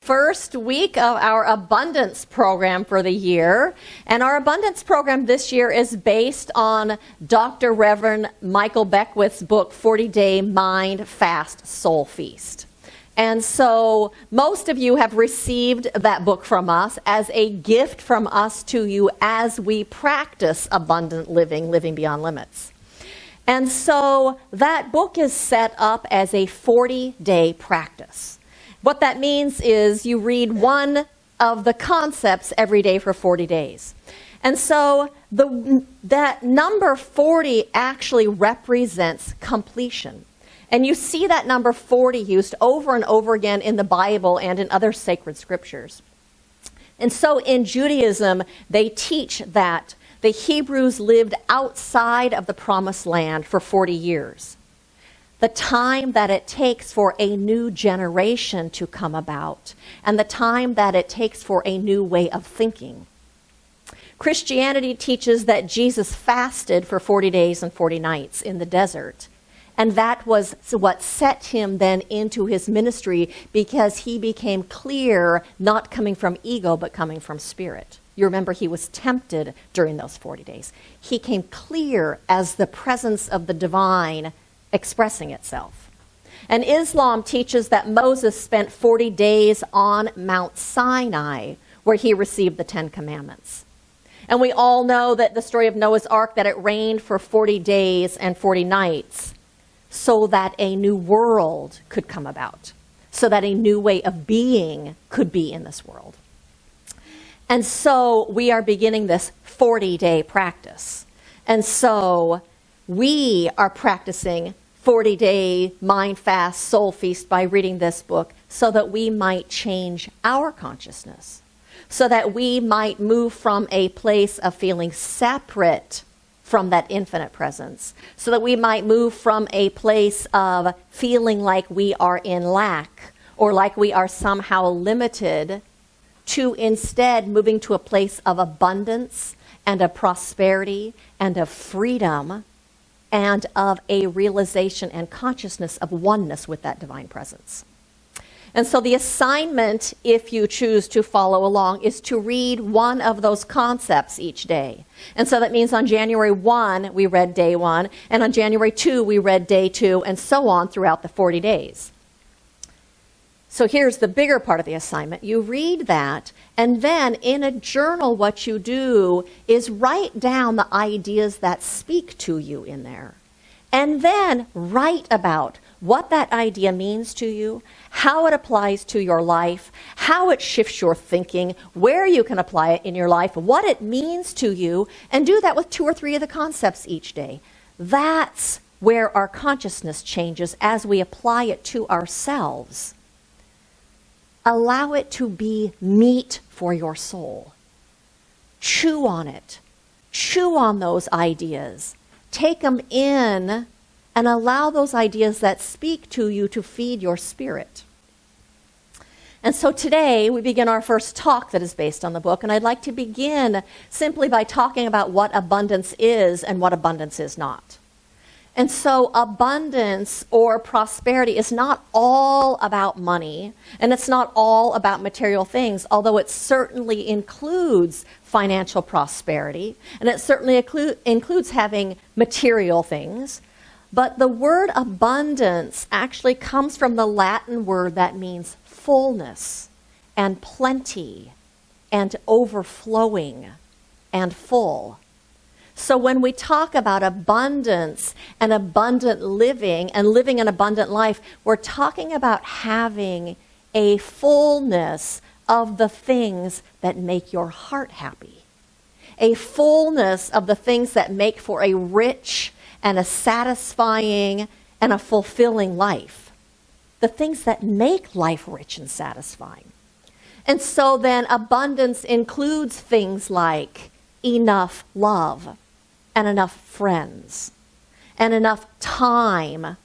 First week of our abundance program for the year. And our abundance program this year is based on Dr. Reverend Michael Beckwith's book, 40-Day Mind Fast Soul Feast. And so most of you have received that book from us as a gift from us to you as we practice abundant living, living beyond limits. And so that book is set up as a 40-day practice. What that means is you read one of the concepts every day for 40 days. And so that number 40 actually represents completion. And you see that number 40 used over and over again in the Bible and in other sacred scriptures. And so in Judaism, they teach that the Hebrews lived outside of the promised land for 40 years. The time that it takes for a new generation to come about, and the time that it takes for a new way of thinking. Christianity teaches that Jesus fasted for 40 days and 40 nights in the desert. And that was what set him then into his ministry, because he became clear, not coming from ego, but coming from spirit. You remember he was tempted during those 40 days. He came clear as the presence of the divine expressing itself. And Islam teaches that Moses spent 40 days on Mount Sinai, where he received the 10 Commandments. And we all know that the story of Noah's Ark, that it rained for 40 days and 40 nights so that a new world could come about, so that a new way of being could be in this world. And so we are beginning this 40-day practice. And so we are practicing 40-day mind fast soul feast by reading this book so that we might change our consciousness, so that we might move from a place of feeling separate from that infinite presence, so that we might move from a place of feeling like we are in lack or like we are somehow limited, to instead moving to a place of abundance and of prosperity and of freedom and of a realization and consciousness of oneness with that divine presence. And so the assignment, if you choose to follow along, is to read one of those concepts each day. And so that means on January 1, we read day 1, and on January 2, we read day 2, and so on throughout the 40 days. So here's the bigger part of the assignment. You read that, and then in a journal, what you do is write down the ideas that speak to you in there. And then write about what that idea means to you, how it applies to your life, how it shifts your thinking, where you can apply it in your life, what it means to you, and do that with 2 or 3 of the concepts each day. That's where our consciousness changes as we apply it to ourselves. Allow it to be meat for your soul. Chew on it. Chew on those ideas. Take them in and allow those ideas that speak to you to feed your spirit. And so today we begin our first talk that is based on the book, and I'd like to begin simply by talking about what abundance is and what abundance is not. And so abundance or prosperity is not all about money, and it's not all about material things, although it certainly includes financial prosperity, and it certainly includes having material things. But the word abundance actually comes from the Latin word that means fullness and plenty and overflowing and full. So when we talk about abundance and abundant living and living an abundant life, we're talking about having a fullness of the things that make your heart happy. A fullness of the things that make for a rich and a satisfying and a fulfilling life. The things that make life rich and satisfying. And so then abundance includes things like enough love, and enough friends, and enough time,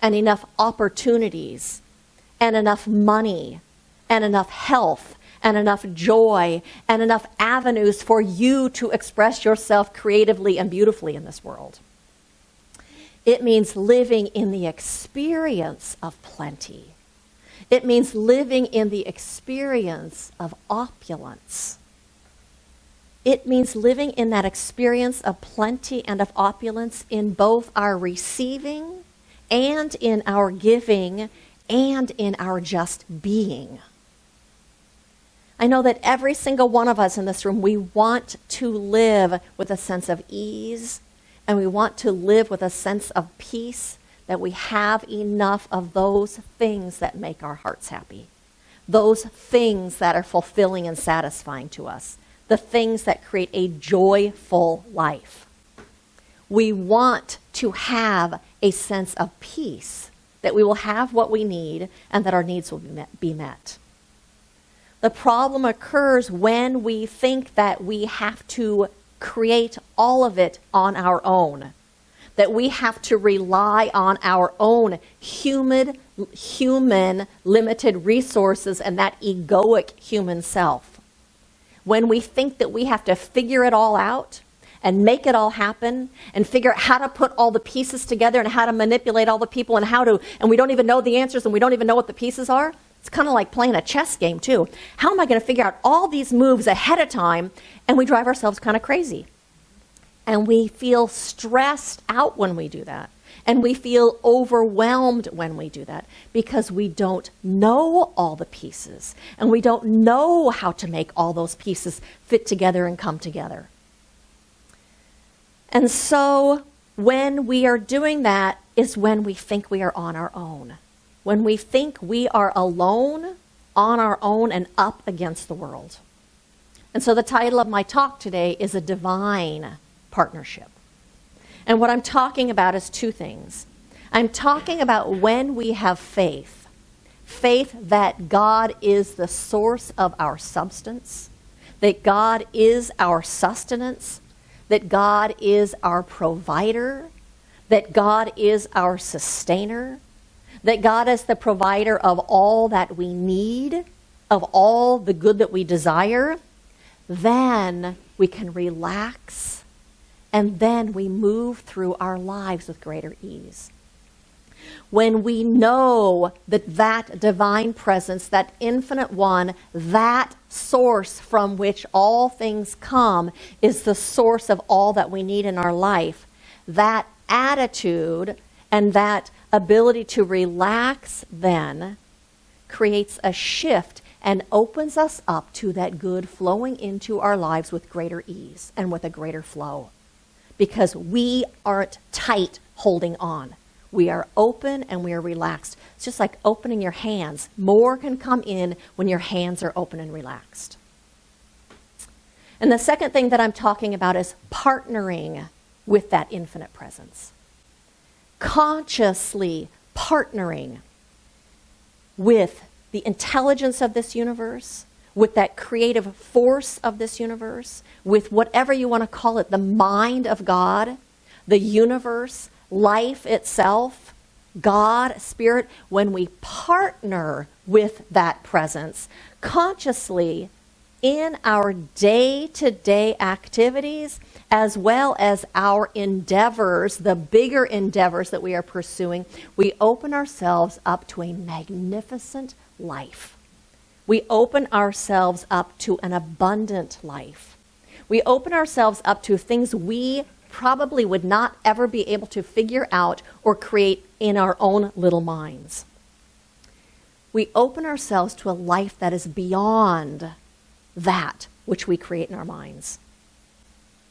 and enough opportunities, and enough money, and enough health, and enough joy, and enough avenues for you to express yourself creatively and beautifully in this world. It means living in the experience of plenty. It means living in the experience of opulence. It means living in that experience of plenty and of opulence in both our receiving and in our giving and in our just being. I know that every single one of us in this room, we want to live with a sense of ease, and we want to live with a sense of peace, that we have enough of those things that make our hearts happy, those things that are fulfilling and satisfying to us, the things that create a joyful life. We want to have a sense of peace, that we will have what we need and that our needs will be met. The problem occurs when we think that we have to create all of it on our own, that we have to rely on our own human limited resources and that egoic human self. When we think that we have to figure it all out and make it all happen and figure out how to put all the pieces together and how to manipulate all the people and we don't even know the answers and we don't even know what the pieces are. It's kind of like playing a chess game too. How am I going to figure out all these moves ahead of time? And we drive ourselves kind of crazy. And we feel stressed out when we do that. And we feel overwhelmed when we do that because we don't know all the pieces. And we don't know how to make all those pieces fit together and come together. And so when we are doing that is when we think we are on our own. When we think we are alone, on our own, and up against the world. And so the title of my talk today is A Divine Partnership. And what I'm talking about is two things. I'm talking about when we have faith, faith that God is the source of our substance, that God is our sustenance, that God is our provider, that God is our sustainer, that God is the provider of all that we need, of all the good that we desire, then we can relax and then we move through our lives with greater ease. When we know that divine presence, that infinite one, that source from which all things come is the source of all that we need in our life, that attitude and that ability to relax then creates a shift and opens us up to that good flowing into our lives with greater ease and with a greater flow. Because we aren't tight holding on. We are open and we are relaxed. It's just like opening your hands. More can come in when your hands are open and relaxed. And the second thing that I'm talking about is partnering with that infinite presence. Consciously partnering with the intelligence of this universe, with that creative force of this universe, with whatever you want to call it, the mind of God, the universe, life itself, God, Spirit. When we partner with that presence consciously in our day-to-day activities, as well as our endeavors, the bigger endeavors that we are pursuing, we open ourselves up to a magnificent life. We open ourselves up to an abundant life. We open ourselves up to things we probably would not ever be able to figure out or create in our own little minds. We open ourselves to a life that is beyond that which we create in our minds,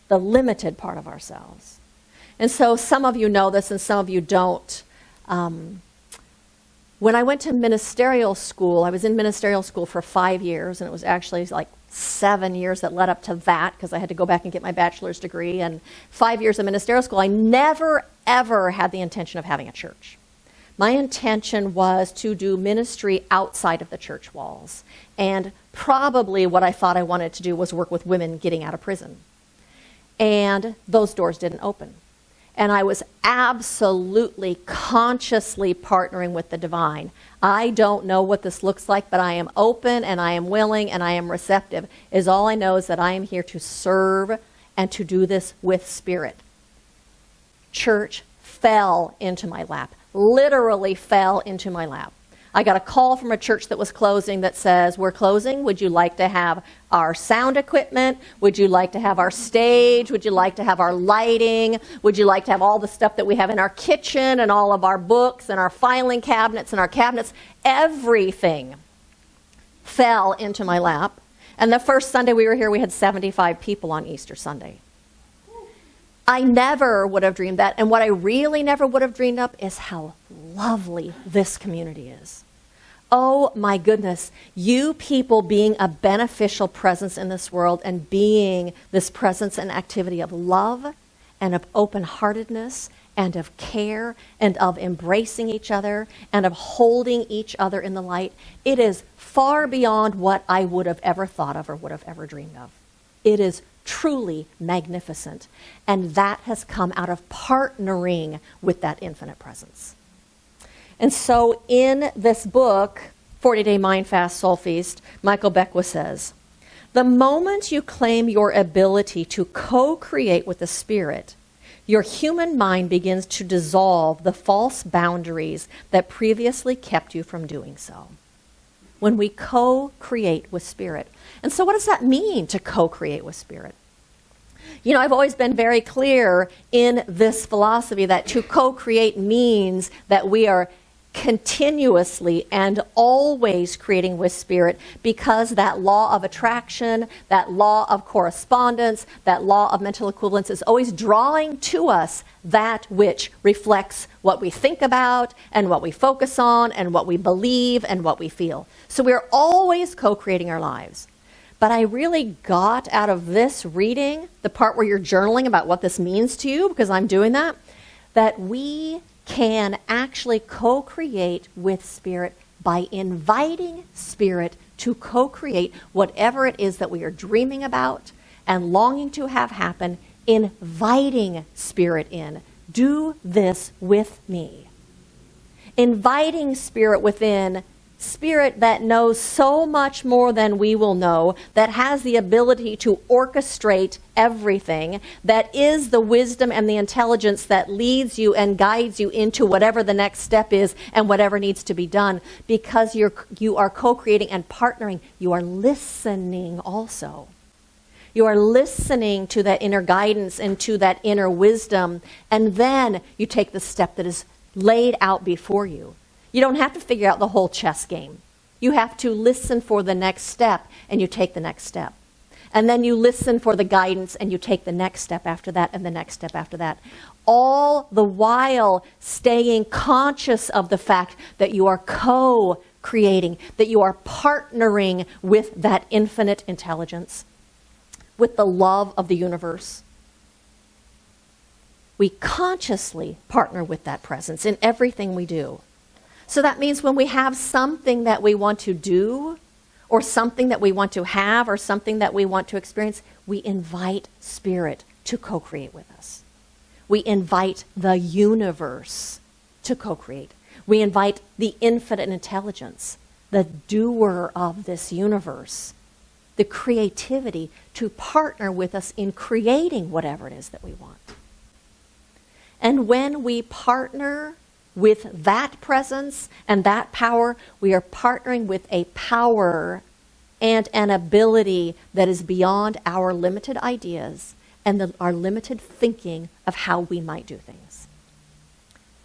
the limited part of ourselves. And so some of you know this and some of you don't. When I went to ministerial school, I was in ministerial school for 5 years, and it was actually like 7 years that led up to that because I had to go back and get my bachelor's degree, and 5 years of ministerial school. I never, ever had the intention of having a church. My intention was to do ministry outside of the church walls, and probably what I thought I wanted to do was work with women getting out of prison. And those doors didn't open. And I was absolutely consciously partnering with the divine. I don't know what this looks like, but I am open and I am willing and I am receptive. Is all I know is that I am here to serve and to do this with spirit. Church fell into my lap, literally fell into my lap. I got a call from a church that was closing that says, we're closing. Would you like to have our sound equipment? Would you like to have our stage? Would you like to have our lighting? Would you like to have all the stuff that we have in our kitchen and all of our books and our filing cabinets and our cabinets? Everything fell into my lap. And the first Sunday we were here, we had 75 people on Easter Sunday. I never would have dreamed that. And what I really never would have dreamed up is how lovely this community is. Oh my goodness, you people being a beneficial presence in this world and being this presence and activity of love and of open-heartedness and of care and of embracing each other and of holding each other in the light. It is far beyond what I would have ever thought of or would have ever dreamed of. It is truly magnificent. And that has come out of partnering with that infinite presence. And so in this book, 40-Day Mind Fast Soul Feast, Michael Beckwith says, the moment you claim your ability to co-create with the Spirit, your human mind begins to dissolve the false boundaries that previously kept you from doing so. When we co-create with Spirit. And so what does that mean to co-create with Spirit? You know, I've always been very clear in this philosophy that to co-create means that we are continuously and always creating with Spirit, because that law of attraction, that law of correspondence, that law of mental equivalence is always drawing to us that which reflects what we think about and what we focus on and what we believe and what we feel. So we're always co-creating our lives. But I really got out of this reading, the part where you're journaling about what this means to you, because I'm doing that we can actually co-create with Spirit by inviting Spirit to co-create whatever it is that we are dreaming about and longing to have happen, inviting Spirit in. Do this with me. Inviting Spirit within, Spirit that knows so much more than we will know, that has the ability to orchestrate everything, that is the wisdom and the intelligence that leads you and guides you into whatever the next step is and whatever needs to be done. Because you are co-creating and partnering, you are listening also. You are listening to that inner guidance and to that inner wisdom, and then you take the step that is laid out before you. You don't have to figure out the whole chess game. You have to listen for the next step, and you take the next step. And then you listen for the guidance, and you take the next step after that, and the next step after that. All the while staying conscious of the fact that you are co-creating, that you are partnering with that infinite intelligence, with the love of the universe. We consciously partner with that presence in everything we do. So that means when we have something that we want to do, or something that we want to have, or something that we want to experience, we invite Spirit to co-create with us. We invite the universe to co-create. We invite the infinite intelligence, the doer of this universe, the creativity, to partner with us in creating whatever it is that we want. And when we partner with that presence and that power, we are partnering with a power and an ability that is beyond our limited ideas and our limited thinking of how we might do things.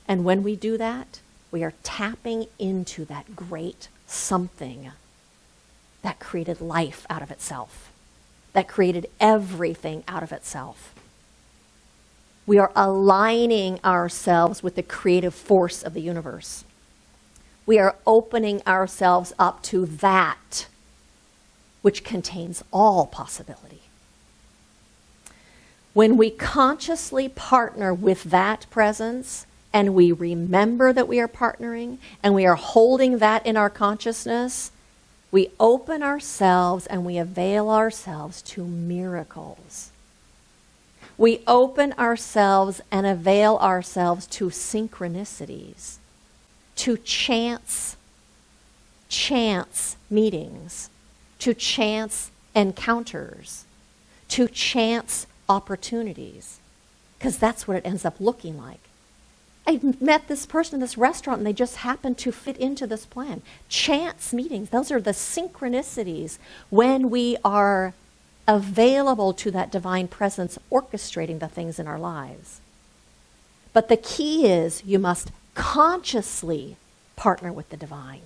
And when we do that, we are tapping into that great something that created life out of itself, that created everything out of itself. We are aligning ourselves with the creative force of the universe. We are opening ourselves up to that which contains all possibility. When we consciously partner with that presence, and we remember that we are partnering, and we are holding that in our consciousness, we open ourselves and we avail ourselves to miracles. We open ourselves and avail ourselves to synchronicities, to chance meetings, to chance encounters, to chance opportunities, because that's what it ends up looking like. I met this person in this restaurant and they just happened to fit into this plan. Chance meetings, those are the synchronicities when we are available to that divine presence orchestrating the things in our lives. But the key is you must consciously partner with the divine.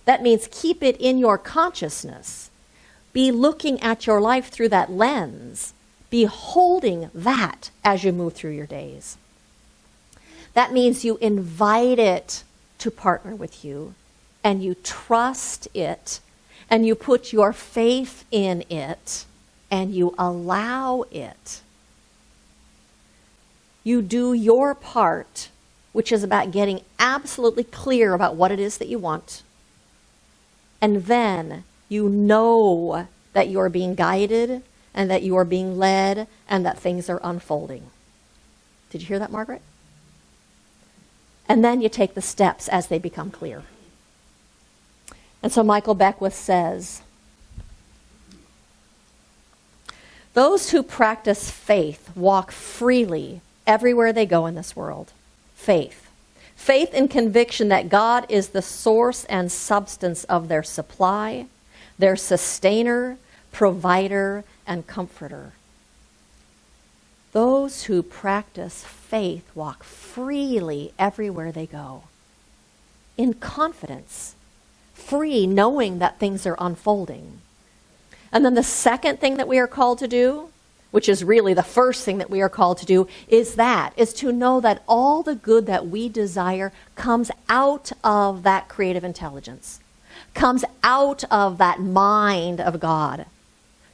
That means keep it in your consciousness. Be looking at your life through that lens. Be holding that as you move through your days. That means you invite it to partner with you, and you trust it, and you put your faith in it, and you allow it. You do your part, which is about getting absolutely clear about what it is that you want. And then you know that you are being guided and that you are being led and that things are unfolding. Did you hear that, Margaret? And then you take the steps as they become clear. And so Michael Beckwith says, those who practice faith walk freely everywhere they go in this world. Faith. Faith and conviction that God is the source and substance of their supply, their sustainer, provider, and comforter. Those who practice faith walk freely everywhere they go. In confidence, free, knowing that things are unfolding. And then the second thing that we are called to do, which is really the first thing that we are called to do, is to know that all the good that we desire comes out of that creative intelligence, comes out of that mind of God,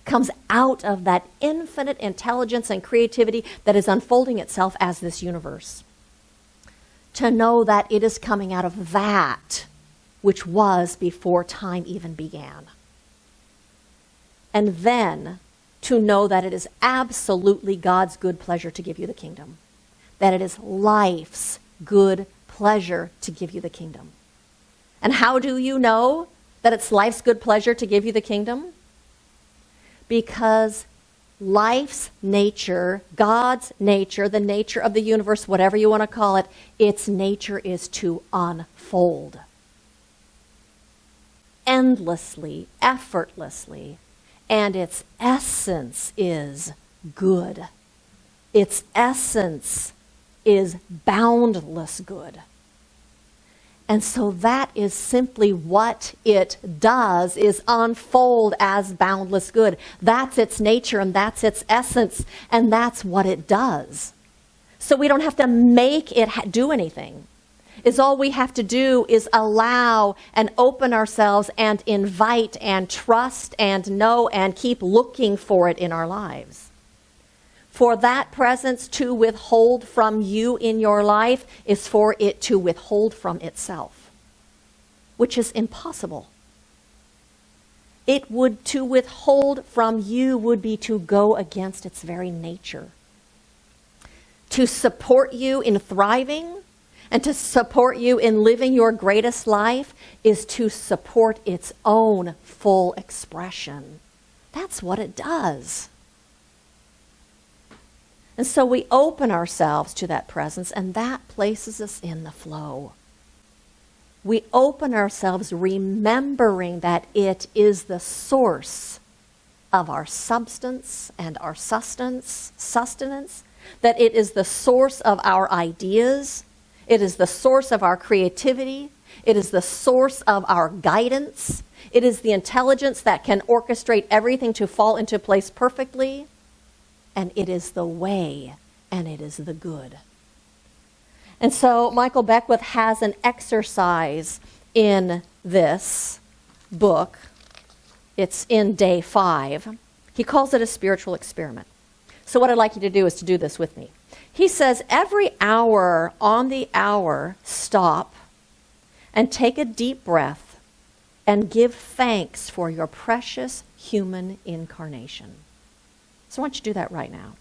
comes out of that infinite intelligence and creativity that is unfolding itself as this universe. To know that it is coming out of that which was before time even began. And then to know that it is absolutely God's good pleasure to give you the kingdom. That it is life's good pleasure to give you the kingdom. And how do you know that it's life's good pleasure to give you the kingdom? Because life's nature, God's nature, the nature of the universe, whatever you want to call it, its nature is to unfold. Endlessly, effortlessly. And its essence is good. Its essence is boundless good. And so that is simply what it does, is unfold as boundless good. That's its nature and that's its essence, and that's what it does. So we don't have to make it do anything. All we have to do is allow and open ourselves and invite and trust and know and keep looking for it in our lives. For that presence to withhold from you in your life is for it to withhold from itself, which is impossible. To withhold from you would be to go against its very nature. To support you in thriving and to support you in living your greatest life is to support its own full expression. That's what it does. And so we open ourselves to that presence, and that places us in the flow. We open ourselves remembering that it is the source of our substance and our sustenance, that it is the source of our ideas. It is the source of our creativity. It is the source of our guidance. It is the intelligence that can orchestrate everything to fall into place perfectly. And it is the way, and it is the good. And so Michael Beckwith has an exercise in this book. It's in day 5. He calls it a spiritual experiment. So what I'd like you to do is to do this with me. He says, every hour on the hour, stop and take a deep breath and give thanks for your precious human incarnation. So I want you to do that right now.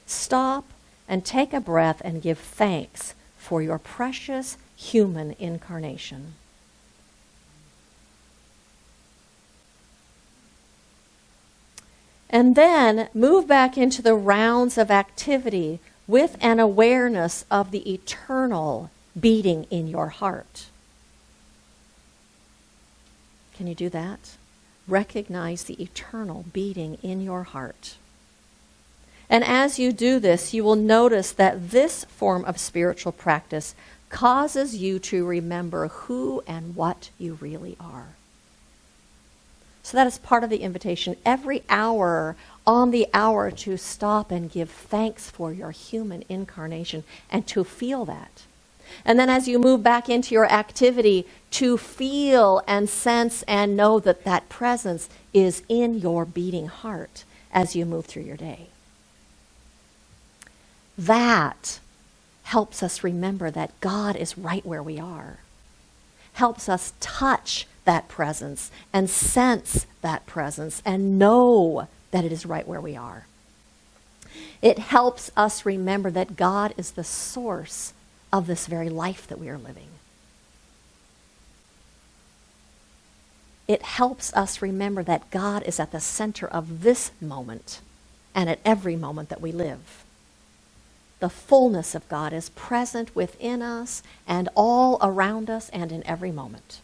Stop and take a breath and give thanks for your precious human incarnation. And then move back into the rounds of activity with an awareness of the eternal beating in your heart. Can you do that? Recognize the eternal beating in your heart. And as you do this, you will notice that this form of spiritual practice causes you to remember who and what you really are. So that is part of the invitation. Every hour, on the hour, to stop and give thanks for your human incarnation and to feel that. And then as you move back into your activity, to feel and sense and know that that presence is in your beating heart as you move through your day. That helps us remember that God is right where we are. Helps us touch that presence and sense that presence and know that it is right where we are. It helps us remember that God is the source of this very life that we are living. It helps us remember that God is at the center of this moment and at every moment that we live. The fullness of God is present within us and all around us and in every moment.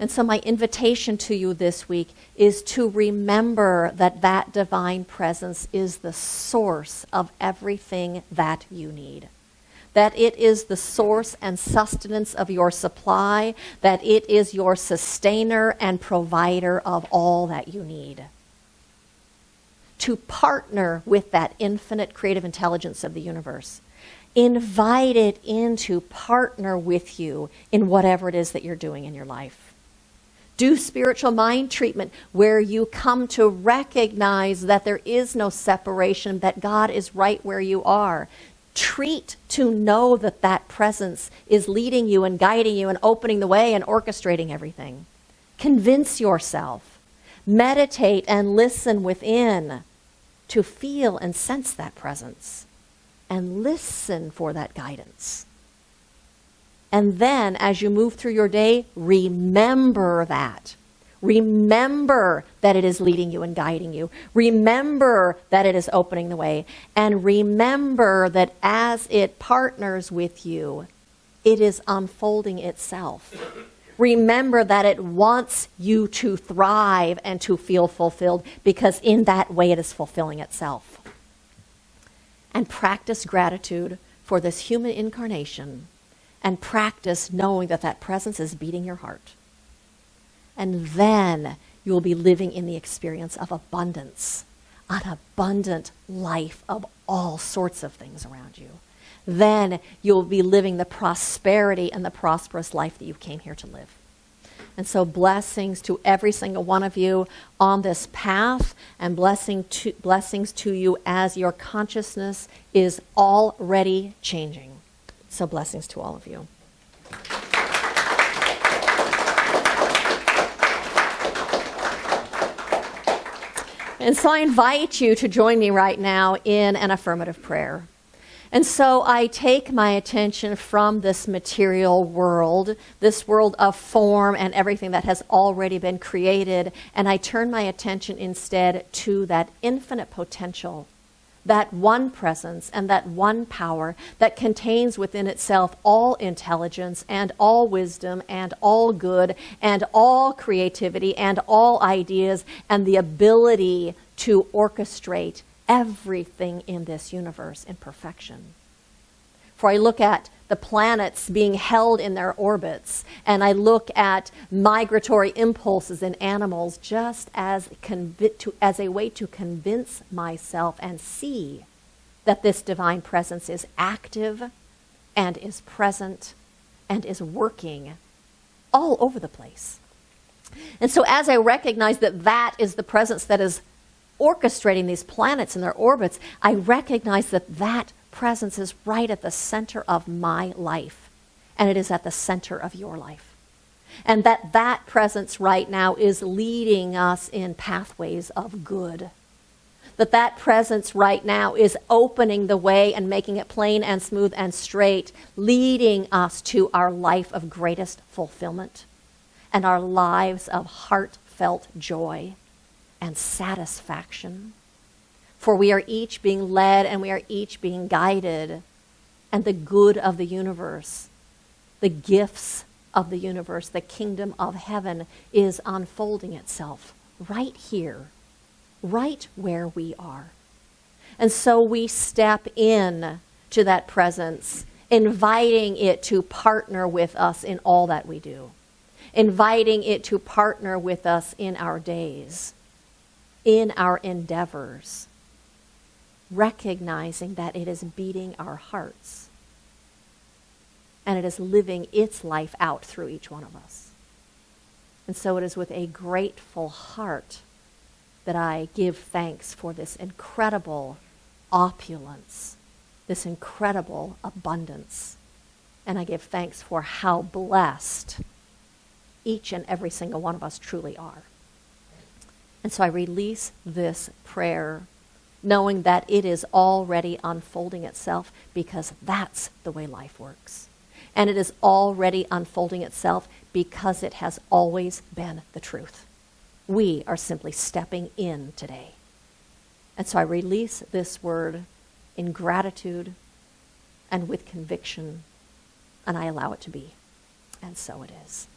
And so my invitation to you this week is to remember that that divine presence is the source of everything that you need. That it is the source and sustenance of your supply, that it is your sustainer and provider of all that you need. To partner with that infinite creative intelligence of the universe. Invite it in to partner with you in whatever it is that you're doing in your life. Do spiritual mind treatment where you come to recognize that there is no separation, that God is right where you are. Treat to know that that presence is leading you and guiding you and opening the way and orchestrating everything. Convince yourself. Meditate and listen within to feel and sense that presence. And listen for that guidance. And then as you move through your day, remember that. Remember that it is leading you and guiding you. Remember that it is opening the way. And remember that as it partners with you, it is unfolding itself. Remember that it wants you to thrive and to feel fulfilled, because in that way it is fulfilling itself. And practice gratitude for this human incarnation, and practice knowing that that presence is beating your heart. And then you will be living in the experience of abundance, an abundant life of all sorts of things around you. Then you'll be living the prosperity and the prosperous life that you came here to live. And so blessings to every single one of you on this path, and blessings to you as your consciousness is already changing. So blessings to all of you. And so I invite you to join me right now in an affirmative prayer. And so I take my attention from this material world, this world of form and everything that has already been created, and I turn my attention instead to that infinite potential, that one presence and that one power that contains within itself all intelligence and all wisdom and all good and all creativity and all ideas and the ability to orchestrate everything in this universe in perfection. For I look at the planets being held in their orbits, and I look at migratory impulses in animals just as a way to convince myself and see that this divine presence is active and is present and is working all over the place. And so as I recognize that that is the presence that is orchestrating these planets in their orbits, I recognize that that presence is right at the center of my life, and it is at the center of your life. And that presence right now is leading us in pathways of good. That presence right now is opening the way and making it plain and smooth and straight, leading us to our life of greatest fulfillment and our lives of heartfelt joy and satisfaction. For we are each being led and we are each being guided, and the good of the universe, the gifts of the universe, the kingdom of heaven is unfolding itself right here, right where we are. And so we step in to that presence, inviting it to partner with us in all that we do, inviting it to partner with us in our days, in our endeavors, recognizing that it is beating our hearts and it is living its life out through each one of us. And so it is with a grateful heart that I give thanks for this incredible opulence, this incredible abundance. And I give thanks for how blessed each and every single one of us truly are. And so I release this prayer knowing that it is already unfolding itself, because that's the way life works. And it is already unfolding itself because it has always been the truth. We are simply stepping in today. And so I release this word in gratitude and with conviction, and I allow it to be. And so it is.